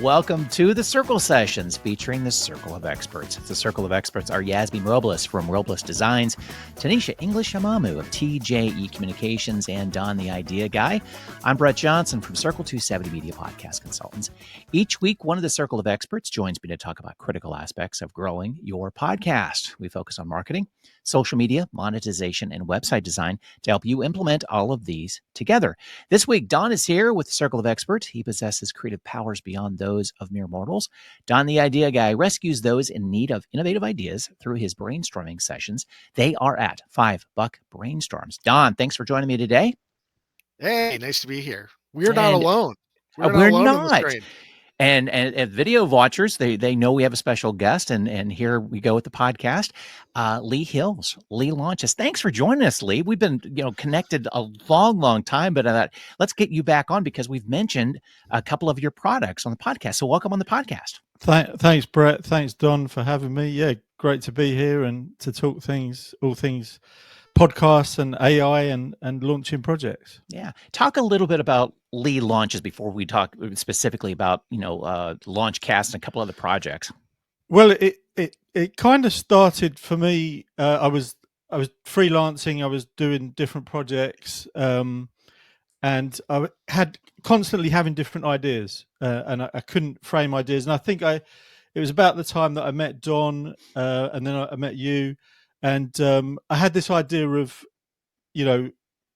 Welcome to the Circle Sessions featuring the Circle of Experts. The Circle of Experts are Yasmin Robles from Robles Designs, Tanisha English-Amamu of TJE Communications, and Don the Idea Guy. I'm Brett Johnson from Circle 270 Media Podcast Consultants. Each week, one of the Circle of Experts joins me to talk about critical aspects of growing your podcast. We focus on marketing, social media, monetization, and website design to help you implement all of these together. This week, Don is here with the Circle of Experts. He possesses creative powers beyond those of mere mortals. Don the Idea Guy rescues those in need of innovative ideas through his brainstorming sessions. They are at $5 Brainstorms. Don, thanks for joining me today. Hey, nice to be here. We're not alone. We're not alone not. in this train. And video watchers, they know we have a special guest, and here we go with the podcast. Lee Hills, Lee Launches. Thanks for joining us, Lee. We've been connected a long time, but I thought let's get you back on because we've mentioned a couple of your products on the podcast. So welcome on the podcast. Thanks, Brett. Thanks, Don, for having me. Yeah, great to be here and to talk all things podcasts and AI and launching projects. Yeah. Talk a little bit about Lee Launches before we talk specifically about, Launchcasts and a couple other projects. Well, it kind of started for me. I was freelancing. I was doing different projects, and I had constantly having different ideas, and I couldn't frame ideas. And I think it was about the time that I met Don, and then I met you. And I had this idea of,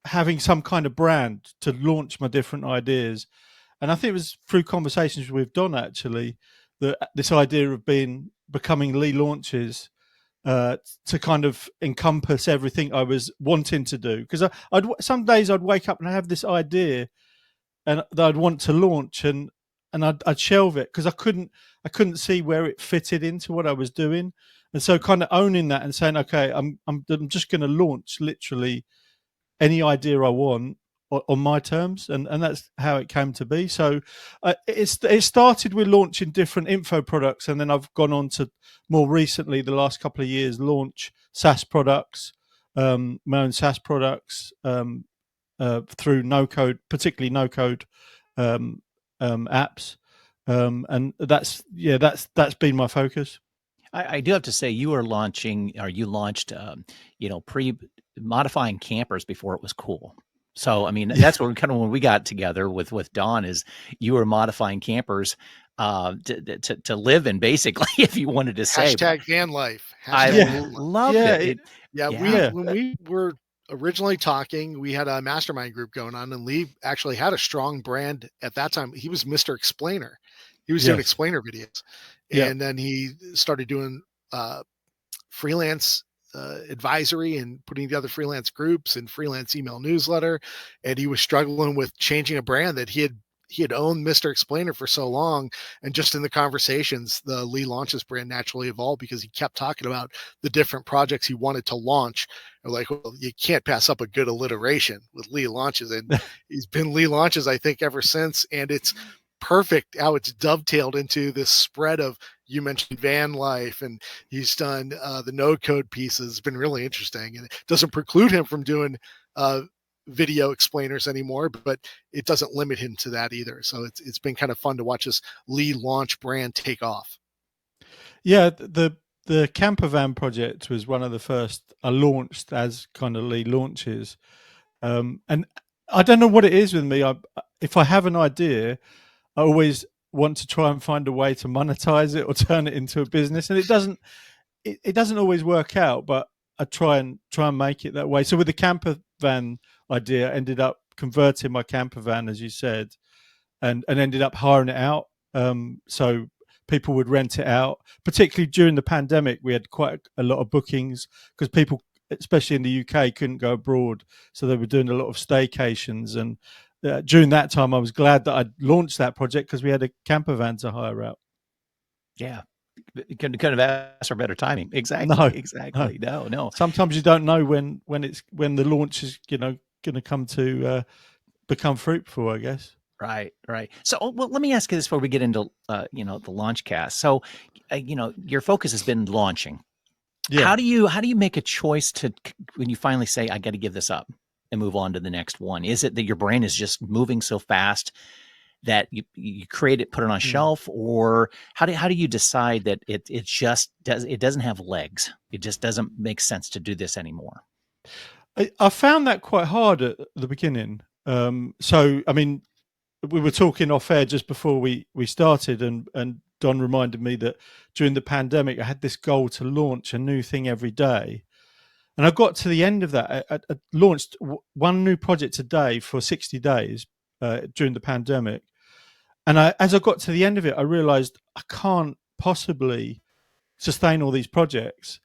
having some kind of brand to launch my different ideas. And I think it was through conversations with Don, actually, that this idea of becoming Lee Launches to kind of encompass everything I was wanting to do. Because some days I'd wake up and I'd have this idea and that I'd want to launch and I'd shelve it because I couldn't see where it fitted into what I was doing. And so kind of owning that and saying, okay, I'm just going to launch literally any idea I want on my terms. And that's how it came to be. So it started with launching different info products. And then I've gone on to more recently, the last couple of years, launch SaaS products, my own SaaS products through no-code, particularly no-code apps. And that's been my focus. I do have to say you launched, modifying campers before it was cool. So, I mean, that's what kind of when we got together with Don is you were modifying campers to live in, basically, if you wanted to say. Hashtag van life. I love it. When we were originally talking, we had a mastermind group going on, and Lee actually had a strong brand at that time. He was Mr. Explainer. He was doing explainer videos. And then he started doing freelance advisory and putting together freelance groups and freelance email newsletter. And he was struggling with changing a brand that he had owned Mr. Explainer for so long. And just in the conversations, the Lee Launches brand naturally evolved because he kept talking about the different projects he wanted to launch. We're like, well, you can't pass up a good alliteration with Lee Launches. And he's been Lee Launches, I think, ever since. And it's perfect how it's dovetailed into this spread of, you mentioned van life, and he's done the no code pieces. It's been really interesting, and it doesn't preclude him from doing video explainers anymore, but it doesn't limit him to that either. So it's been kind of fun to watch this Lee Launch brand take off. Yeah, the camper van project was one of the first I launched as kind of Lee Launches, and I don't know what it is with me. If I have an idea, I always want to try and find a way to monetize it or turn it into a business, and it doesn't always work out. But I try and make it that way. So with the camper van idea, I ended up converting my camper van, as you said, and ended up hiring it out. So people would rent it out. Particularly during the pandemic, we had quite a lot of bookings because people, especially in the UK, couldn't go abroad, so they were doing a lot of staycations and. During that time, I was glad that I'd launched that project because we had a camper van to hire out. Yeah. You couldn't have asked for better timing. Exactly. No, exactly. No. Sometimes you don't know when the launch is, going to come to become fruitful, I guess. Right. So, well, let me ask you this before we get into, the Launchcast. So, your focus has been launching. Yeah. How do you make a choice when you finally say, I got to give this up and move on to the next one? Is it that your brain is just moving so fast that you create it, put it on a shelf, or how do you decide that it doesn't have legs? It just doesn't make sense to do this anymore. I found that quite hard at the beginning. So, I mean, we were talking off air just before we started, and Don reminded me that during the pandemic, I had this goal to launch a new thing every day. And I got to the end of that. I launched one new project a day for 60 days during the pandemic. And as I got to the end of it, I realized I can't possibly sustain all these projects.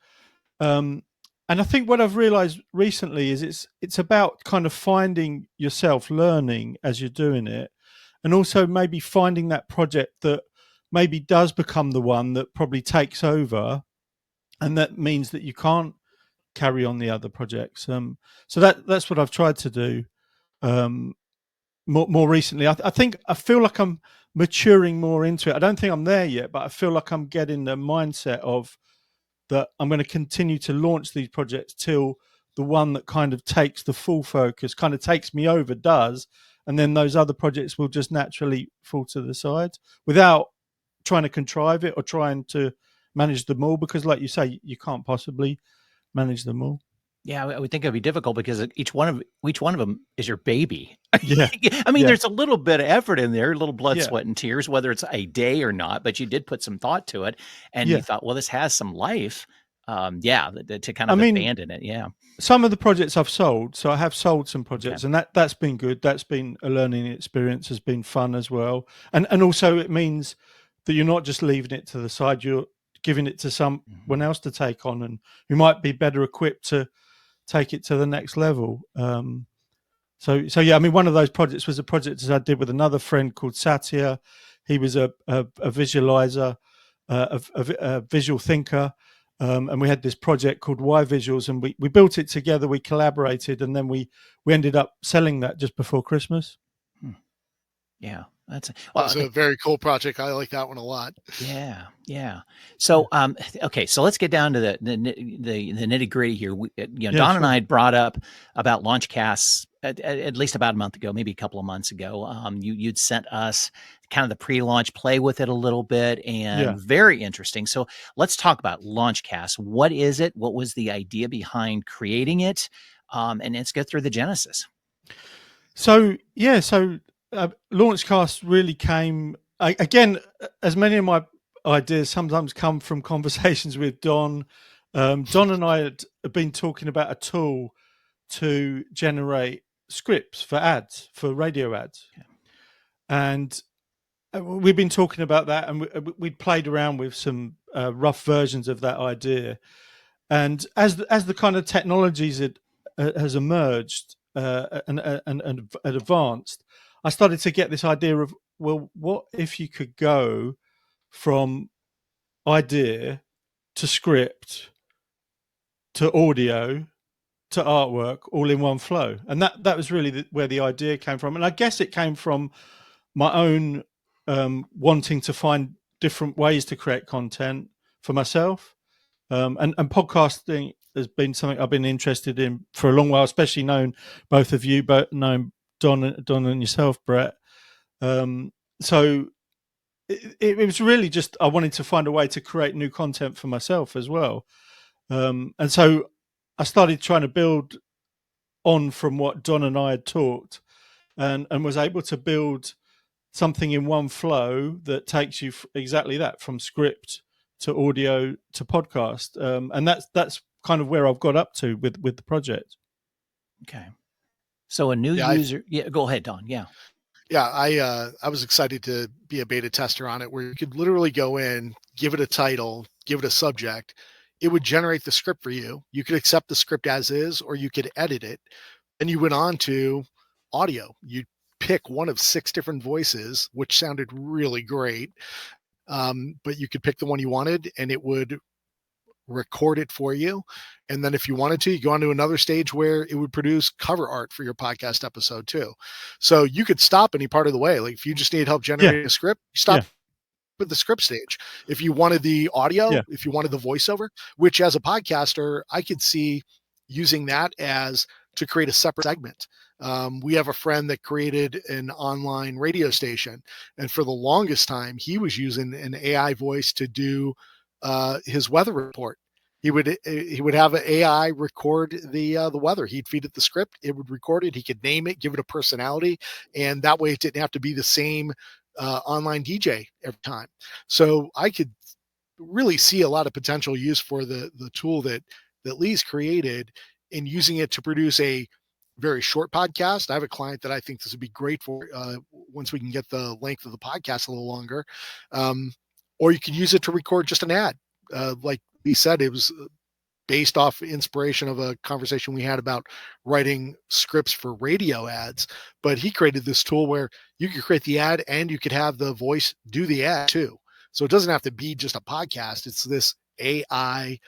And I think what I've realized recently is it's about kind of finding yourself, learning as you're doing it, and also maybe finding that project that maybe does become the one that probably takes over, and that means that you can't carry on the other projects. So that's what I've tried to do more recently. I think I feel like I'm maturing more into it. I don't think I'm there yet, but I feel like I'm getting the mindset of that I'm going to continue to launch these projects till the one that kind of takes the full focus, kind of takes me over, does, and then those other projects will just naturally fall to the side without trying to contrive it or trying to manage them all, because like you say, you can't possibly manage them all. Yeah, I would think it'd be difficult because each one of them is your baby. Yeah. I mean, Yeah. there's a little bit of effort in there, a little blood, Yeah. sweat, and tears, whether it's a day or not, but you did put some thought to it, and you thought, well, this has some life. To kind of abandon it. Yeah. Some of the projects I've sold, so I have sold some projects, and that's been good. That's been a learning experience, has been fun as well. And also it means that you're not just leaving it to the side, you're giving it to someone else to take on, and who might be better equipped to take it to the next level. So yeah, I mean, one of those projects was a project that I did with another friend called Satya. He was a visualizer, a visual thinker. And we had this project called Why Visuals, and we built it together, we collaborated, and then we ended up selling that just before Christmas. Yeah, that was a very cool project. I like that one a lot. Yeah. So, okay, so let's get down to the nitty gritty here. Don and I had brought up about Launchcasts at least about a month ago, maybe a couple of months ago. You'd sent us kind of the pre-launch, play with it a little bit, and very interesting. So let's talk about Launchcasts. What is it? What was the idea behind creating it? And let's go through the genesis. So Launchcast really came, again, as many of my ideas sometimes come from conversations with Don. Don and I had been talking about a tool to generate scripts for ads, for radio ads. And we've been talking about that, and we'd played around with some rough versions of that idea. And as the kind of technologies has emerged and advanced, I started to get this idea of, well, what if you could go from idea to script to audio to artwork all in one flow? And that was really where the idea came from. And I guess it came from my own wanting to find different ways to create content for myself. And podcasting has been something I've been interested in for a long while, especially knowing both of you, but knowing Don and yourself, Brett. So it was really just, I wanted to find a way to create new content for myself as well. And so I started trying to build on from what Don and I had talked, and was able to build something in one flow that takes you exactly that, from script to audio to podcast. And that's kind of where I've got up to with the project. Okay. So a new user. Go ahead, Don. Yeah, I was excited to be a beta tester on it, where you could literally go in, give it a title, give it a subject. It would generate the script for you. You could accept the script as is, or you could edit it. And you went on to audio. You pick one of 6 different voices, which sounded really great. But you could pick the one you wanted, and it would record it for you. And then if you wanted to, you go on to another stage where it would produce cover art for your podcast episode too. So you could stop any part of the way. Like if you just need help generating a script, stop at the script stage. If you wanted the audio, Yeah. if you wanted the voiceover, which as a podcaster, I could see using that as to create a separate segment. We have a friend that created an online radio station, and for the longest time, he was using an AI voice to do his weather report. He would have an AI record the weather. He'd feed it the script. It would record it. He could name it, give it a personality, and that way it didn't have to be the same online DJ every time. So I could really see a lot of potential use for the tool that Lee's created in using it to produce a very short podcast. I have a client that I think this would be great for once we can get the length of the podcast a little longer. Or you could use it to record just an ad. Like he said, it was based off inspiration of a conversation we had about writing scripts for radio ads. But he created this tool where you could create the ad and you could have the voice do the ad too. So it doesn't have to be just a podcast. It's this AI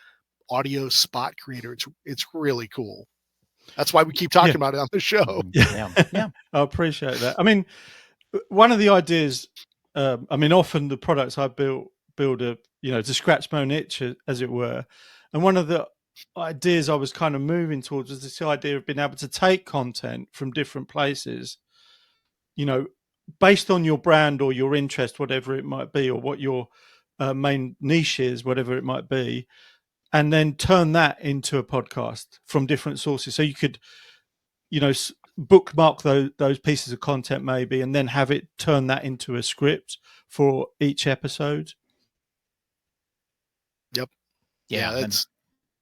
audio spot creator. It's really cool. That's why we keep talking about it on the show. Yeah. I appreciate that. I mean, one of the ideas, often the products I build a, to scratch my own itch, as it were. And one of the ideas I was kind of moving towards was this idea of being able to take content from different places, based on your brand or your interest, whatever it might be, or what your main niche is, whatever it might be, and then turn that into a podcast from different sources. So you could, bookmark those pieces of content maybe, and then have it turn that into a script for each episode. Yep. Yeah, that's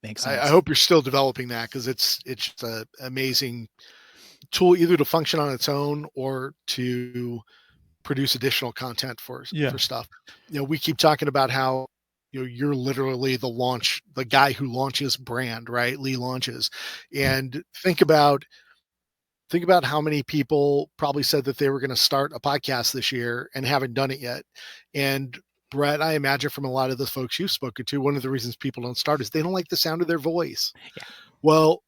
makes sense. I hope you're still developing that, because it's just an amazing tool, either to function on its own or to produce additional content for stuff. We keep talking about how you're literally the guy who launches brand, right? Lee launches. And think about how many people probably said that they were going to start a podcast this year and haven't done it yet. And Brett, I imagine from a lot of the folks you've spoken to, one of the reasons people don't start is they don't like the sound of their voice. Yeah. Well,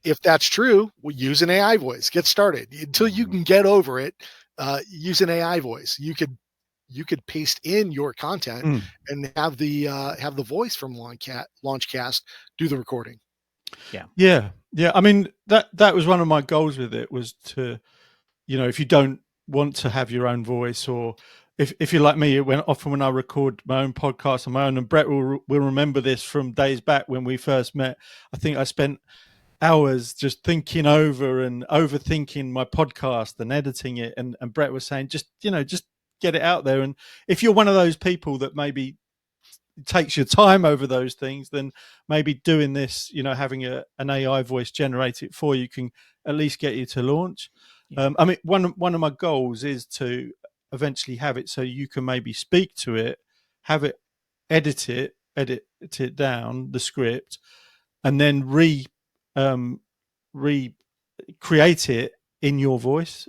if that's true, use an AI voice. Get started. Until you can get over it, use an AI voice. You could paste in your content and have the voice from Launchcast do the recording. Yeah. I mean, that was one of my goals with it, was to, if you don't want to have your own voice, or if you're like me, often when I record my own podcast on my own, and Brett will remember this from days back when we first met, I think I spent hours just thinking over and overthinking my podcast and editing it. And Brett was saying, just get it out there. And if you're one of those people that maybe takes your time over those things, then maybe doing this, having an AI voice generate it for you can at least get you to launch. One of my goals is to eventually have it so you can maybe speak to it, have it edit it down, the script, and then recreate it in your voice.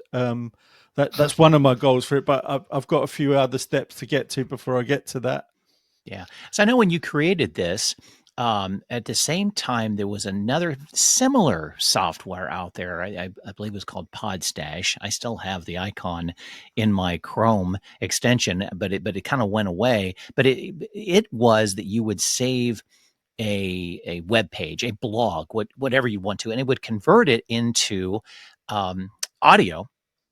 That's one of my goals for it, but I've got a few other steps to get to before I get to that. Yeah. So I know when you created this, at the same time, there was another similar software out there. I believe it was called Podstash. I still have the icon in my Chrome extension, but it kind of went away. But it was that you would save a web page, a blog, whatever you want to, and it would convert it into audio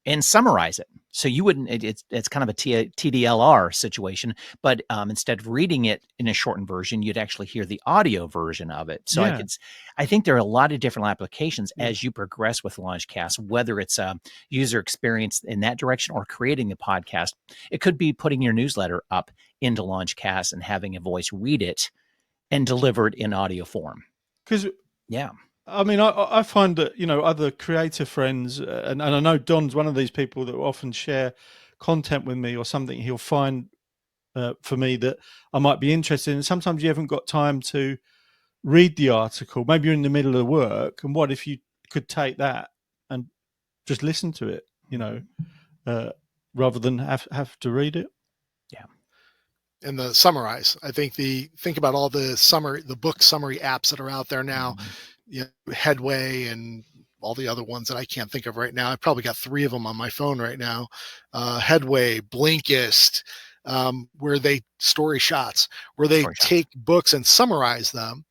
and summarize it. So you wouldn't. It's kind of a TDLR situation, but instead of reading it in a shortened version, you'd actually hear the audio version of it. So I think there are a lot of different applications as you progress with Launchcast, whether it's a user experience in that direction or creating a podcast. It could be putting your newsletter up into Launchcast and having a voice read it and delivered in audio form. Because I mean, I find that, other creative friends, and I know Don's one of these people that will often share content with me or something he'll find for me that I might be interested in. Sometimes you haven't got time to read the article. Maybe you're in the middle of work, and what if you could take that and just listen to it, rather than have to read it? Yeah. And the summarize. I think think about all the book summary apps that are out there now, Headway and all the other ones that I can't think of right now. I've probably got 3 of them on my phone right now. Headway, Blinkist, where they story shots, where they Story shots. take books and summarize them.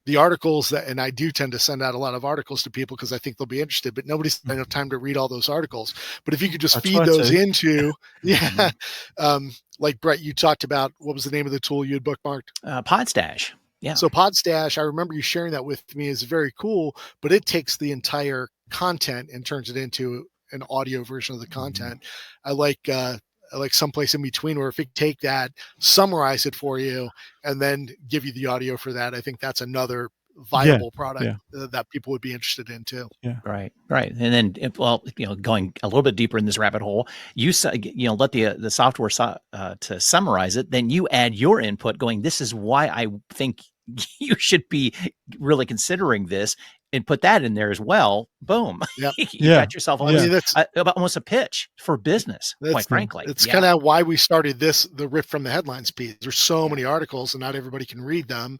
The articles that, and I do tend to send out a lot of articles to people because I think they'll be interested, but nobody's had enough time to read all those articles. But if you could just I feed try those to. into, yeah, like Brett, you talked about, what was the name of the tool you had bookmarked? Podstash. Yeah. So Podstash, I remember you sharing that with me, is very cool, but it takes the entire content and turns it into an audio version of the content. I like someplace in between where if it take that, summarize it for you, and then give you the audio for that. I think that's another viable product that people would be interested in too. Yeah. Right. And then, going a little bit deeper in this rabbit hole, you let the software to summarize it. Then you add your input, going, "This is why I think you should be really considering this," and put that in there as well. Boom. Yep. You got yourself That's almost a pitch for business, quite frankly. It's kind of why we started the Riff from the Headlines piece. There's so many articles and not everybody can read them.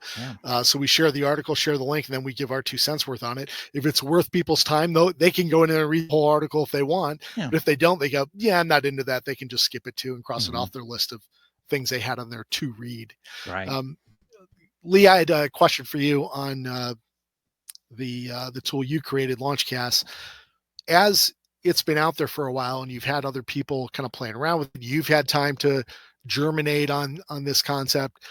So we share the article, share the link, and then we give our 2 cents worth on it. If it's worth people's time, though, they can go in there and read the whole article if they want. But if they don't, they go, yeah, I'm not into that. They can just skip it too and cross it off their list of things they had on there to read. Right. Lee, I had a question for you on the tool you created, Launchcasts. As it's been out there for a while and you've had other people kind of playing around with it, you've had time to germinate on this concept.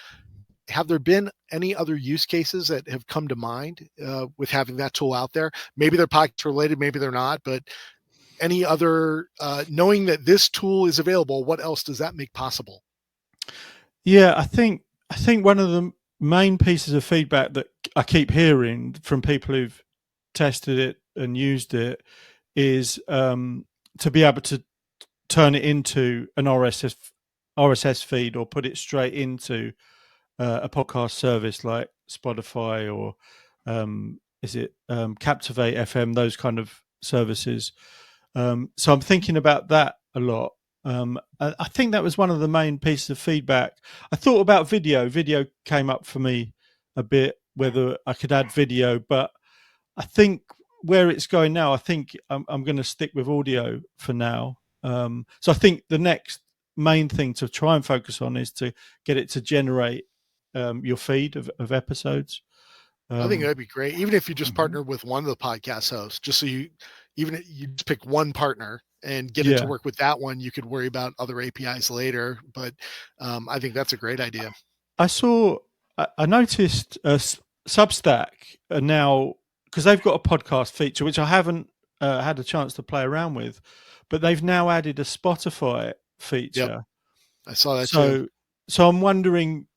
Have there been any other use cases that have come to mind with having that tool out there? Maybe they're podcast related, maybe they're not, but any other, knowing that this tool is available, what else does that make possible? Yeah, I think one of the main pieces of feedback that I keep hearing from people who've tested it and used it is to be able to turn it into an RSS feed or put it straight into a podcast service like Spotify or Captivate FM, those kind of services. So I'm thinking about that a lot. I think that was one of the main pieces of feedback. I thought about video. Video came up for me a bit, whether I could add video, but I think where it's going now, I think I'm going to stick with audio for now. So I think the next main thing to try and focus on is to get it to generate your feed of episodes. I think that'd be great. Even if you just partner with one of the podcast hosts, just so you just pick one partner and get it to work with that one, you could worry about other APIs later. But I think that's a great idea. I noticed Substack are now, because they've got a podcast feature, which I haven't had a chance to play around with, but they've now added a Spotify feature. Yep. I saw that too. So I'm wondering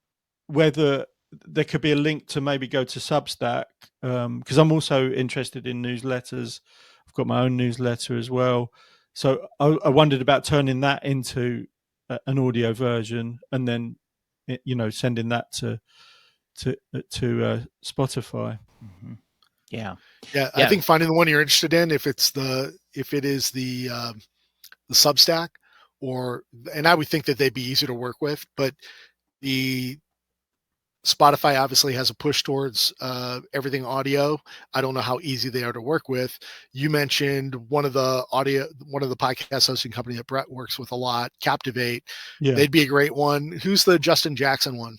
whether there could be a link to maybe go to Substack, because I'm also interested in newsletters. I've got my own newsletter as well. So I wondered about turning that into an audio version and then, sending that to Spotify. Mm-hmm. Yeah. I think finding the one you're interested in, if it is the Substack, and I would think that they'd be easier to work with, but the Spotify obviously has a push towards everything audio. I don't know how easy they are to work with. You mentioned one of the podcast hosting company that Brett works with a lot, Captivate. Yeah. They'd be a great one. Who's the Justin Jackson one?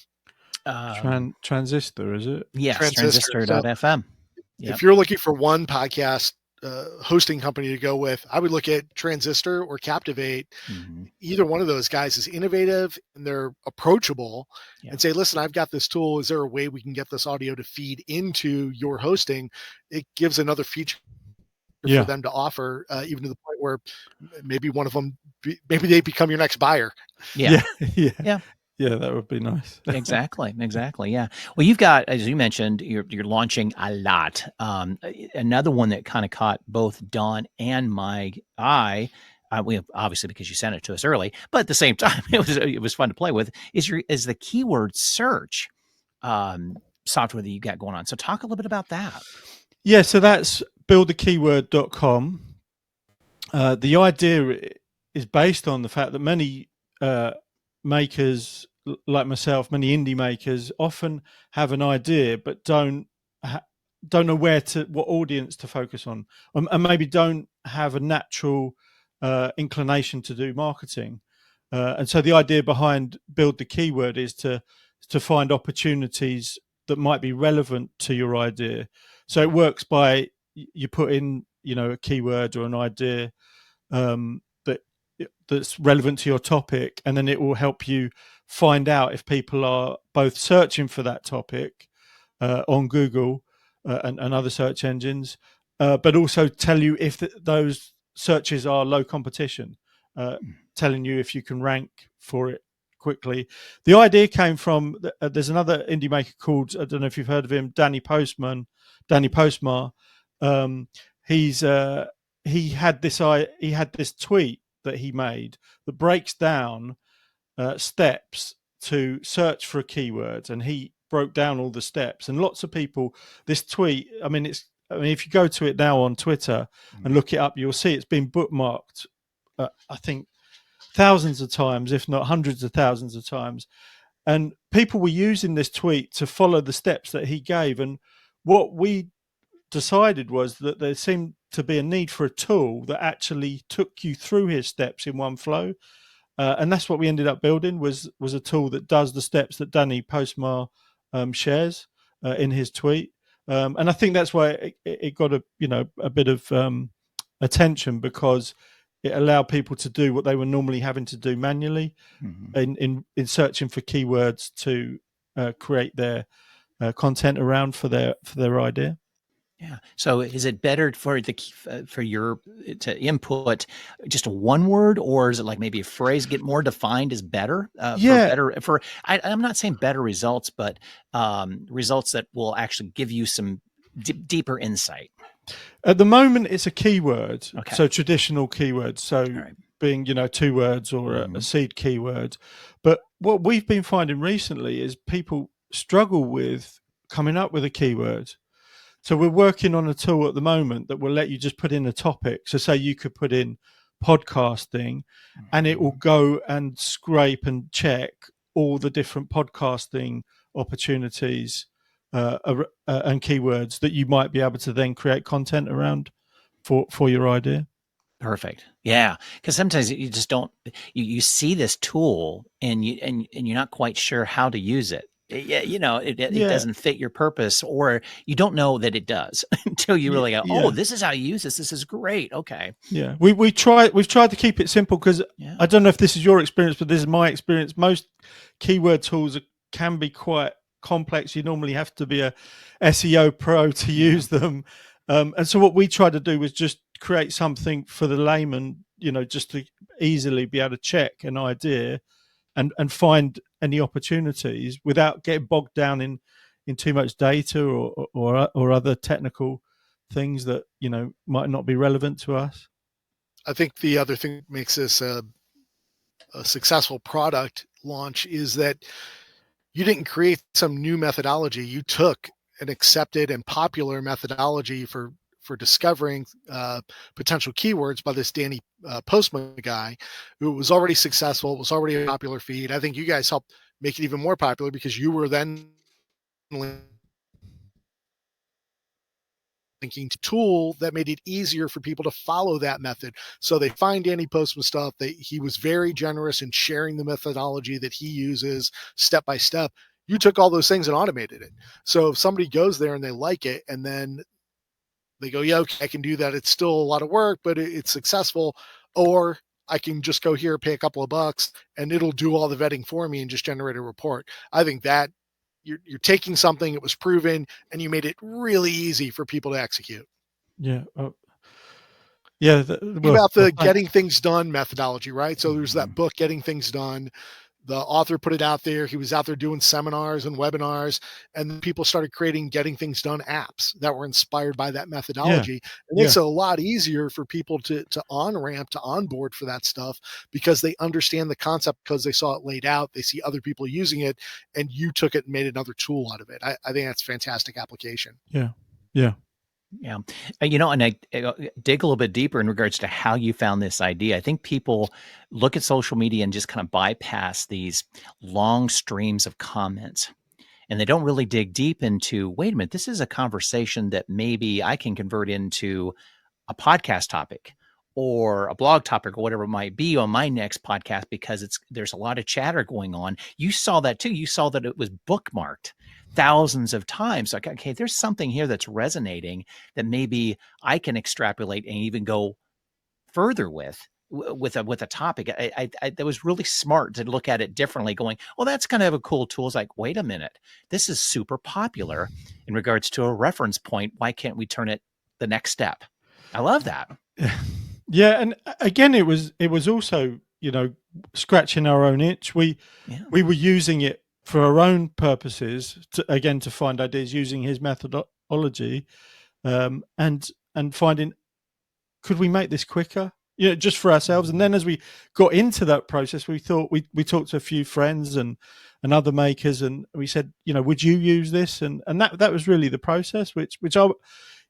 Transistor, is it? Yes, Transistor.fm. Yep. If you're looking for one podcast hosting company to go with, I would look at Transistor or Captivate. Mm-hmm. Either one of those guys is innovative and they're approachable, and say, listen, I've got this tool. Is there a way we can get this audio to feed into your hosting? It gives another feature for them to offer, even to the point where maybe one of them, maybe they become your next buyer. Yeah, that would be nice. Exactly. Yeah. Well, you've got, as you mentioned, you're launching a lot. Another one that kind of caught both Dawn and my eye, we obviously because you sent it to us early, but at the same time, it was fun to play with. Is the keyword search software that you got going on? So talk a little bit about that. Yeah. So that's buildthekeyword.com. The idea is based on the fact that many makers like myself, many indie makers often have an idea but don't know what audience to focus on, and maybe don't have a natural inclination to do marketing. And so the idea behind Build the Keyword is to find opportunities that might be relevant to your idea. So it works by you put in, a keyword or an idea that's relevant to your topic, and then it will help you find out if people are both searching for that topic on Google and other search engines, but also tell you if those searches are low competition, telling you if you can rank for it quickly. The idea came from there's another indie maker called, I don't know if you've heard of him, Danny Postmar. He had this tweet that he made that breaks down steps to search for a keyword, and he broke down all the steps. And lots of people, this tweet, if you go to it now on Twitter and look it up, you'll see it's been bookmarked, I think thousands of times, if not hundreds of thousands of times. And people were using this tweet to follow the steps that he gave. And what we decided was that there seemed to be a need for a tool that actually took you through his steps in one flow. And that's what we ended up building was a tool that does the steps that Danny Postmar shares in his tweet. And I think that's why it got a bit of attention, because it allowed people to do what they were normally having to do manually in searching for keywords to create their content around for their idea. Yeah. So is it better for your to input just one word, or is it like maybe a phrase get more defined is better? I'm not saying better results, but results that will actually give you some deeper insight. At the moment, it's a keyword. Okay. So traditional keywords. So being 2 words or a seed keyword. But what we've been finding recently is people struggle with coming up with a keyword. So we're working on a tool at the moment that will let you just put in a topic. So say you could put in podcasting and it will go and scrape and check all the different podcasting opportunities and keywords that you might be able to then create content around for your idea. Perfect. Yeah. Because sometimes you just don't, you see this tool and you're not quite sure how to use it. It doesn't fit your purpose, or you don't know that it does until you really go, oh, this is how you use this. This is great. Okay. Yeah. We've tried to keep it simple, because I don't know if this is your experience, but this is my experience. Most keyword tools can be quite complex. You normally have to be a SEO pro to use them. And so what we tried to do was just create something for the layman, just to easily be able to check an idea and find any opportunities without getting bogged down in too much data or other technical things that might not be relevant to us. I think the other thing that makes this a successful product launch is that you didn't create some new methodology. You took an accepted and popular methodology for discovering potential keywords by this Danny Postman guy, who was already successful, was already a popular feed. I think you guys helped make it even more popular because you were then linking to a tool that made it easier for people to follow that method. So they find Danny Postman stuff. He was very generous in sharing the methodology that he uses step by step. You took all those things and automated it. So if somebody goes there and they like it, and then they go, yeah, okay, I can do that. It's still a lot of work, but it's successful. Or I can just go here, pay a couple of bucks, and it'll do all the vetting for me and just generate a report. I think that you're taking something that was proven and you made it really easy for people to execute. Yeah. About the getting things done methodology, right? So there's that book, Getting Things Done. The author put it out there. He was out there doing seminars and webinars, and people started creating Getting Things Done apps that were inspired by that methodology. It makes it a lot easier for people to on-ramp, to onboard for that stuff, because they understand the concept, because they saw it laid out. They see other people using it, and you took it and made another tool out of it. I think that's fantastic application. Yeah. Yeah. Yeah. And I dig a little bit deeper in regards to how you found this idea. I think people look at social media and just kind of bypass these long streams of comments, and they don't really dig deep into, wait a minute, this is a conversation that maybe I can convert into a podcast topic, or a blog topic or whatever it might be on my next podcast because there's a lot of chatter going on. You saw that too. You saw that it was bookmarked thousands of times. Like, okay, there's something here that's resonating that maybe I can extrapolate and even go further with a topic. That was really smart to look at it differently, going, well, that's kind of a cool tool. It's like, wait a minute, this is super popular in regards to a reference point. Why can't we turn it the next step? I love that. Yeah, and again, it was also, scratching our own itch. We were using it for our own purposes to find ideas using his methodology, and finding, could we make this quicker? Just for ourselves. And then as we got into that process, we thought we talked to a few friends and other makers, and we said, would you use this? And that was really the process, which I,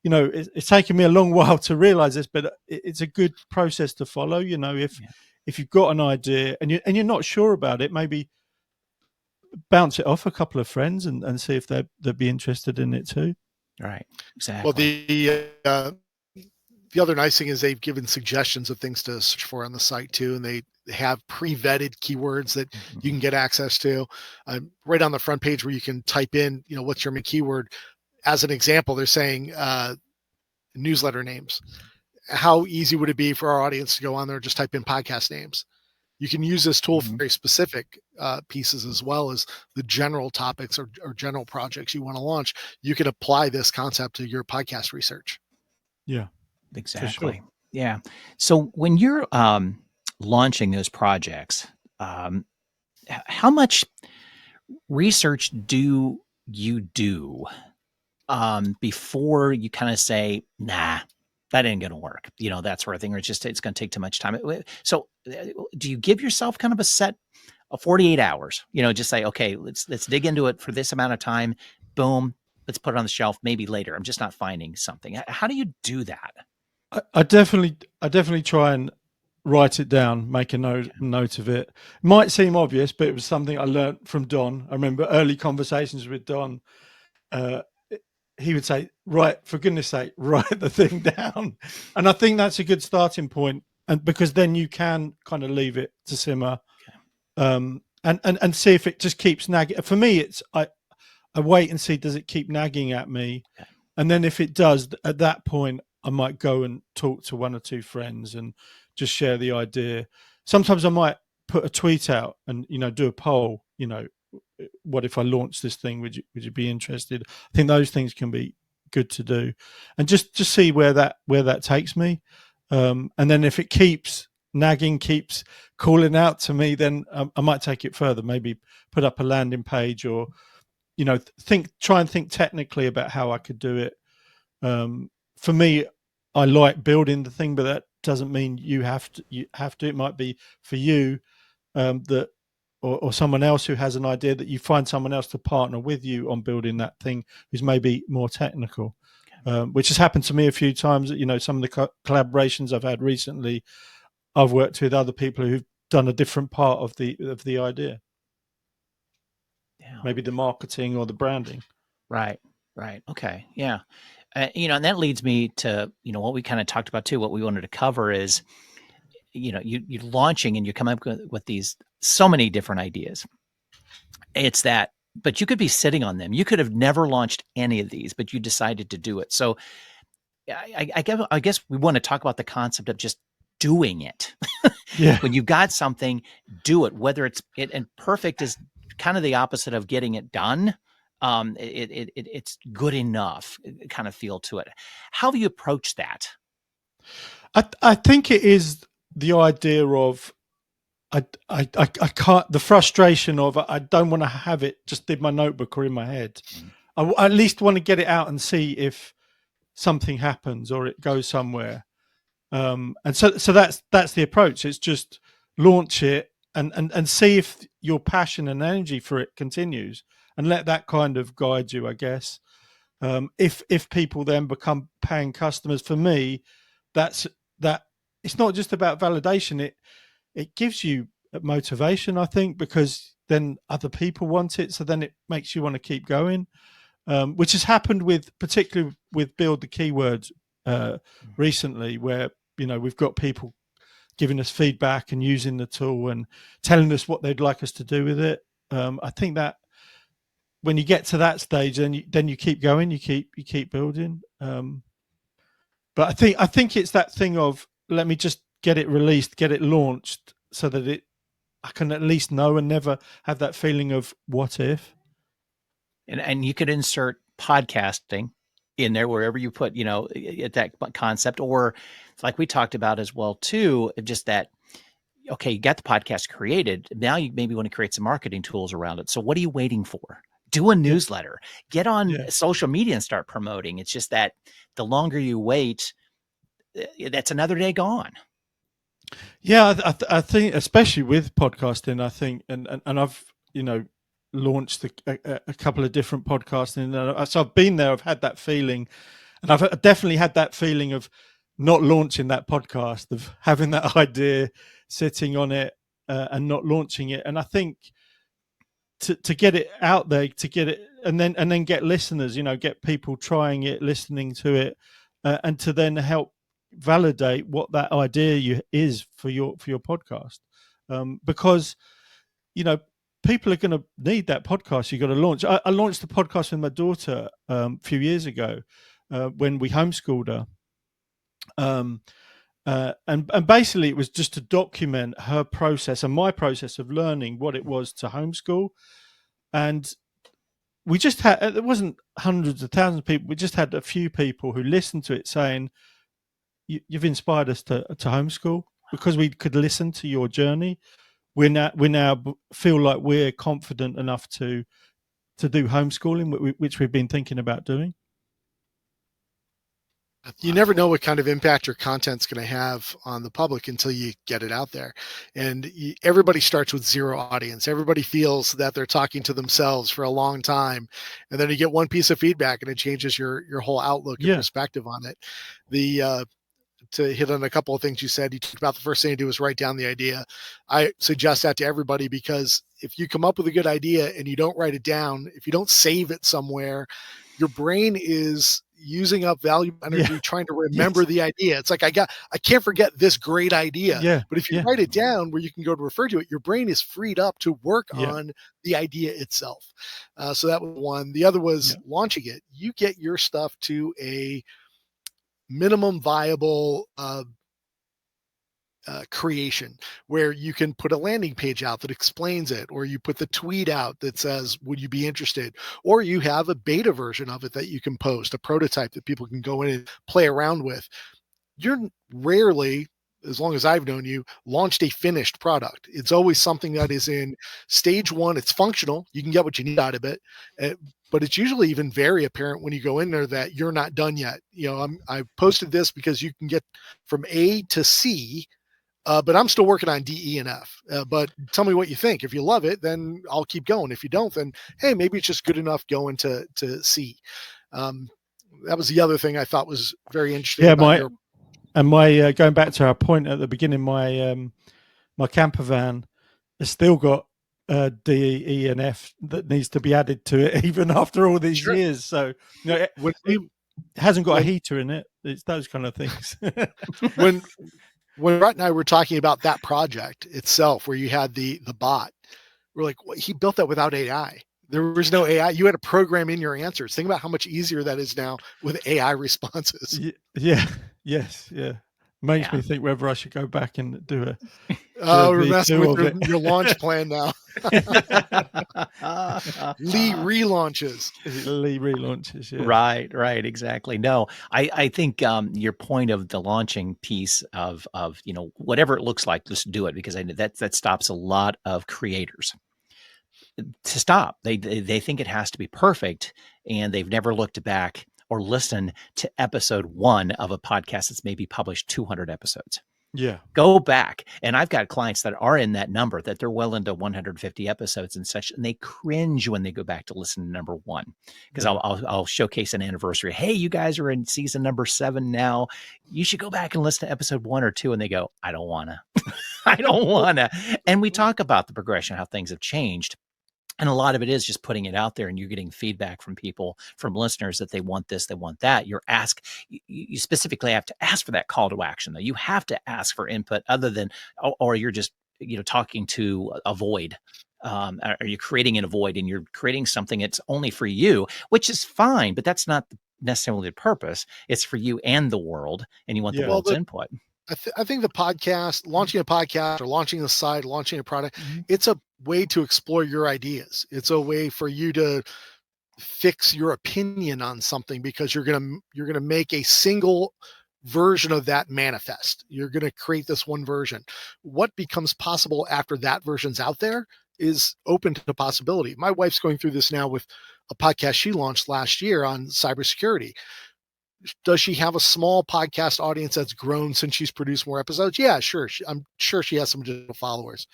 it's taken me a long while to realize this, but it's a good process to follow. If you've got an idea and you're not sure about it, maybe bounce it off a couple of friends and see if they'd be interested in it too. Right. Exactly. Well, the other nice thing is they've given suggestions of things to search for on the site too, and they have pre-vetted keywords that you can get access to. Right on the front page where you can type in, what's your main keyword. As an example, they're saying newsletter names. How easy would it be for our audience to go on there and just type in podcast names? You can use this tool for very specific pieces as well as the general topics or general projects you want to launch. You can apply this concept to your podcast research. Yeah, exactly. Sure. Yeah. So when you're launching those projects, how much research do you do before you kind of say, nah, that ain't going to work, that sort of thing, or it's going to take too much time? So do you give yourself kind of a set of 48 hours, just say, okay, let's dig into it for this amount of time. Boom. Let's put it on the shelf. Maybe later. I'm just not finding something. How do you do that? I definitely try and write it down, make a note of it. Might seem obvious, but it was something I learned from Don. I remember early conversations with Don. He would say, right, for goodness sake, write the thing down. And I think that's a good starting point. And because then you can kind of leave it to simmer, and see if it just keeps nagging. For me, it's I wait and see, does it keep nagging at me? Okay. And then if it does, at that point, I might go and talk to one or two friends and just share the idea. Sometimes I might put a tweet out and, do a poll, what if I launch this thing? Would you be interested? I think those things can be good to do, and just see where that takes me. And then if it keeps nagging, keeps calling out to me, then I might take it further. Maybe put up a landing page, or try and think technically about how I could do it. For me, I like building the thing, but that doesn't mean you have to. It might be for you that. Or someone else who has an idea, that you find someone else to partner with you on building that thing who's maybe more technical, which has happened to me a few times. Some of the collaborations I've had recently, I've worked with other people who've done a different part of the idea. Yeah. Maybe the marketing or the branding. Right. Okay. Yeah. And that leads me to, what we kind of talked about too. What we wanted to cover is, you're launching and you come up with these so many different ideas. It's that, but you could be sitting on them. You could have never launched any of these, but you decided to do it. So I guess we want to talk about the concept of just doing it. Yeah. When you got something, do it. Whether it's and perfect is kind of the opposite of getting it done. It's good enough kind of feel to it. How do you approach that? I think it is the idea of I can't, the frustration of I don't want to have it just in my notebook or in my head. I at least want to get it out and see if something happens or it goes somewhere. And so that's the approach. It's just launch it and see if your passion and energy for it continues, and let that kind of guide you, I guess. If people then become paying customers, for me, that it's not just about validation. It gives you motivation, I think, because then other people want it. So then it makes you want to keep going, which has happened particularly with Build the Keywords recently, where, we've got people giving us feedback and using the tool and telling us what they'd like us to do with it. I think that when you get to that stage, then you keep going, you keep building. But I think it's that thing of, let me just get it released, get it launched, so that I can at least know and never have that feeling of what if. And you could insert podcasting in there wherever you put, at that concept, or like we talked about as well too, just that, okay, you got the podcast created. Now you maybe want to create some marketing tools around it. So what are you waiting for? Do a newsletter, get on social media and start promoting. It's just that the longer you wait, that's another day gone. Yeah, I think, especially with podcasting, I think, and I've, launched a couple of different podcasts, and so I've been there, I've had that feeling, and I've definitely had that feeling of not launching that podcast, of having that idea, sitting on it, and not launching it. And I think to get it out there, to get it, and then get listeners, get people trying it, listening to it, and to then help validate what that idea is for your podcast, because people are going to need that podcast. You've got to launch. I launched a podcast with my daughter a few years ago when we homeschooled her. And basically it was just to document her process and my process of learning what it was to homeschool. And we just had, it wasn't hundreds of thousands of people. We just had a few people who listened to it saying, you've inspired us to homeschool because we could listen to your journey. We now feel like we're confident enough to do homeschooling, which we've been thinking about doing. You never know what kind of impact your content's going to have on the public until you get it out there. And everybody starts with zero audience. Everybody feels that they're talking to themselves for a long time. And then you get one piece of feedback and it changes your whole outlook and perspective on it. To hit on a couple of things you said, you talked about the first thing to do is write down the idea. I suggest that to everybody, because if you come up with a good idea and you don't write it down, if you don't save it somewhere, your brain is using up valuable energy trying to remember the idea. It's like, I can't forget this great idea. But if you write it down where you can go to refer to it, your brain is freed up to work on the idea itself. So that was one. The other was launching it. You get your stuff to a minimum viable creation where you can put a landing page out that explains it, or you put the tweet out that says, would you be interested? Or you have a beta version of it that you can post, a prototype that people can go in and play around with. You're rarely, as long as I've known you, launched a finished product. It's always something that is in stage one. It's functional. You can get what you need out of it. But it's usually even very apparent when you go in there that you're not done yet. I posted this because you can get from A to C, but I'm still working on D, E, and F. But tell me what you think. If you love it, then I'll keep going. If you don't, then, hey, maybe it's just good enough going to C. That was the other thing I thought was very interesting. My going back to our point at the beginning, my camper van has still got D, E, and F that needs to be added to it even after all these years. So it hasn't got a heater in it. It's those kind of things. When Brett and I were talking about that project itself, where you had the bot, we're like, well, he built that without AI. There was no AI. You had to program in your answers. Think about how much easier that is now with AI responses. Makes me think whether I should go back and do a. We're messing with your launch plan now. Lee relaunches. Right, exactly. No, I think your point of the launching piece of whatever it looks like, just do it, because I know that stops a lot of creators. To stop, they think it has to be perfect, and they've never looked back or listened to episode 1 of a podcast that's maybe published 200 episodes. Yeah. Go back. And I've got clients that are in that number, that they're well into 150 episodes and such, and they cringe when they go back to listen to number 1, because I'll showcase an anniversary. Hey, you guys are in season number 7 now. You should go back and listen to episode 1 or 2. And they go, I don't want to. I don't want to. And we talk about the progression, how things have changed. And a lot of it is just putting it out there, and you're getting feedback from people, from listeners, that they want this, they want that. You specifically have to ask for that call to action, though. You have to ask for input, other than, or you're just, talking to a void. Are you creating in a void, and you're creating something that's only for you, which is fine, but that's not necessarily the purpose. It's for you and the world, and you want the world's input. I think the podcast, launching a podcast or launching a site, launching a product, it's a way to explore your ideas. It's a way for you to fix your opinion on something, because you're gonna make a single version of that manifest. You're gonna create this one version. What becomes possible after that version's out there is open to possibility. My wife's going through this now with a podcast she launched last year on cybersecurity. Does she have a small podcast audience that's grown since she's produced more episodes? Yeah, sure. I'm sure she has some additional followers.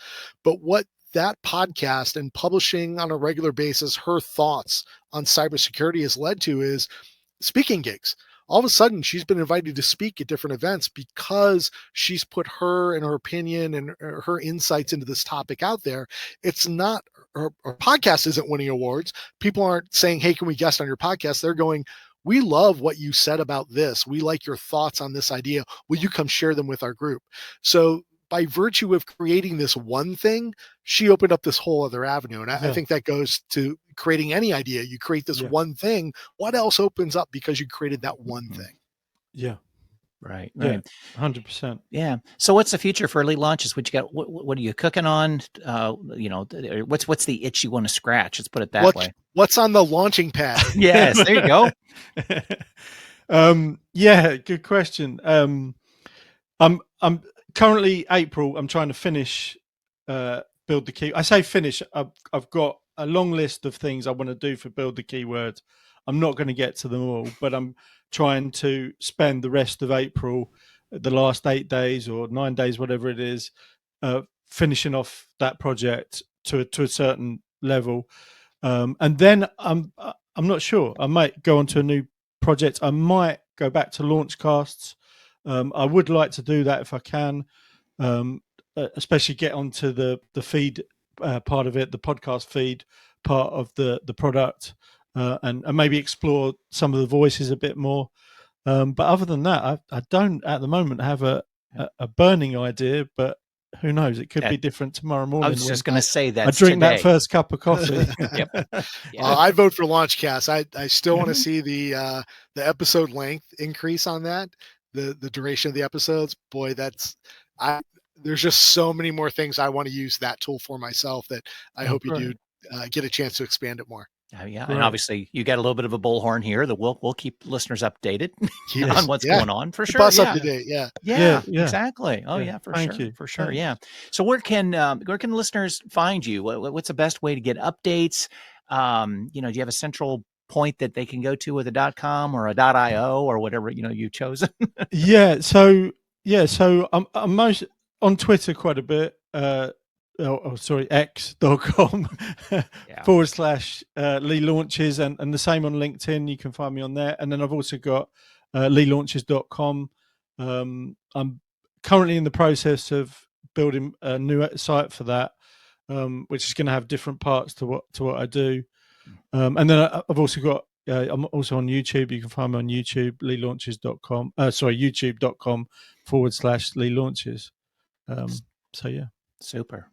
But what that podcast and publishing on a regular basis her thoughts on cybersecurity has led to is speaking gigs. All of a sudden, she's been invited to speak at different events because she's put her and her opinion and her insights into this topic out there. It's not, her podcast isn't winning awards. People aren't saying, hey, can we guest on your podcast? They're going, we love what you said about this. We like your thoughts on this idea. Will you come share them with our group? So by virtue of creating this one thing, she opened up this whole other avenue. And I think that goes to creating any idea. You create this one thing. What else opens up because you created that one thing? Yeah. Right. Yeah. 100%. Yeah. So what's the future for Elite Launches? What you got? What are you cooking on? What's the itch you want to scratch? Let's put it that way. What's on the launching pad? Yes. There you go. Yeah. Good question. I'm currently April. I'm trying to finish, build the key. I say finish. I've got a long list of things I want to do for build the keywords. I'm not going to get to them all, but I'm trying to spend the rest of April, the last 8 days or 9 days, whatever it is, finishing off that project to a certain level, and then I'm not sure. I might go on to a new project. I might go back to Launchcasts. I would like to do that if I can, especially get onto the feed part of it, the podcast feed part of the product. And maybe explore some of the voices a bit more. But other than that, I don't at the moment have a burning idea, but who knows? It could be different tomorrow morning. I was just going to say that I drink that first cup of coffee. I vote for Launchcast. I still want to see the episode length increase on that, the duration of the episodes. Boy, there's just so many more things I want to use that tool for myself that I hope you do get a chance to expand it more. Yeah, and obviously you got a little bit of a bullhorn here that we'll keep listeners updated on what's going on for sure. Keep us up to date. Yeah, exactly. Oh yeah, for sure. Yeah. So where can listeners find you? What's the best way to get updates? Do you have a central point that they can go to with a .com or a .io or whatever you've chosen? So I'm most on Twitter quite a bit. X.com /Lee Launches, and the same on LinkedIn. You can find me on there. And then I've also got leelaunches.com. I'm currently in the process of building a new site for that, which is going to have different parts to what I do. And then I've also got, I'm also on YouTube. You can find me on YouTube, leelaunches.com. YouTube.com /Lee Launches. So yeah. Super.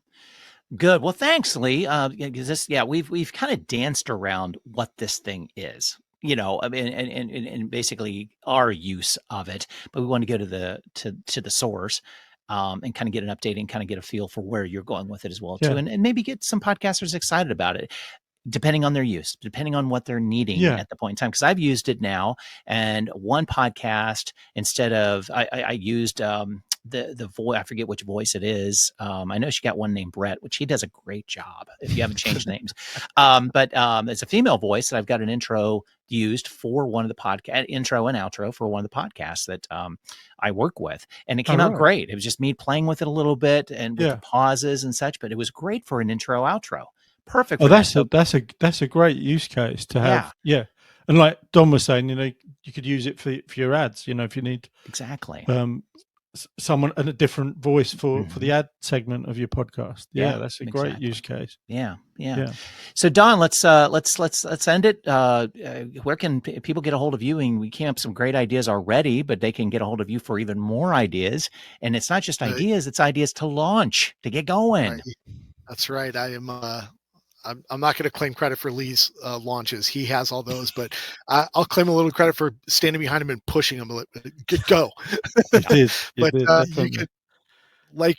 Good. Well, thanks, Lee. We've kind of danced around what this thing is, I mean, and basically our use of it, but we want to go to the source, and kind of get an update and kind of get a feel for where you're going with it as well too, and maybe get some podcasters excited about it, depending on their use, depending on what they're needing at the point in time. Because I've used it now, and one podcast, instead of I used the voice, I forget which voice it is. I know she got one named Brett, which he does a great job if you haven't changed names. But it's a female voice that I've got an intro used for one of the podcast, intro and outro for one of the podcasts that I work with. And it came out great. It was just me playing with it a little bit and with the pauses and such, but it was great for an intro outro. Perfect. Oh, that's a great use case to have. Yeah. And like Don was saying, you could use it for your ads, if you need. Exactly. someone and a different voice for the ad segment of your podcast. Yeah, that's a great use case. Yeah. So Don, let's end it. Where can people get a hold of you? And we came up with some great ideas already, but they can get a hold of you for even more ideas. And it's not just ideas; it's ideas to launch, to get going. That's right. I am. I'm not going to claim credit for Lee's launches. He has all those, but I'll claim a little credit for standing behind him and pushing him. Go.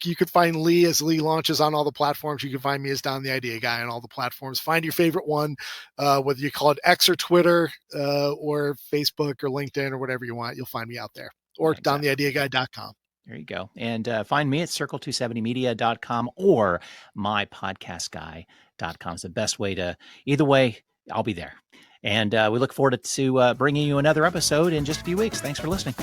You could find Lee as Lee launches on all the platforms. You can find me as Don the Idea Guy on all the platforms. Find your favorite one, whether you call it X or Twitter or Facebook or LinkedIn or whatever you want. You'll find me out there, or dontheideaguy.com. There you go. And find me at circle270media.com or mypodcastguy.com. It's the best way to, either way, I'll be there. And we look forward to bringing you another episode in just a few weeks. Thanks for listening.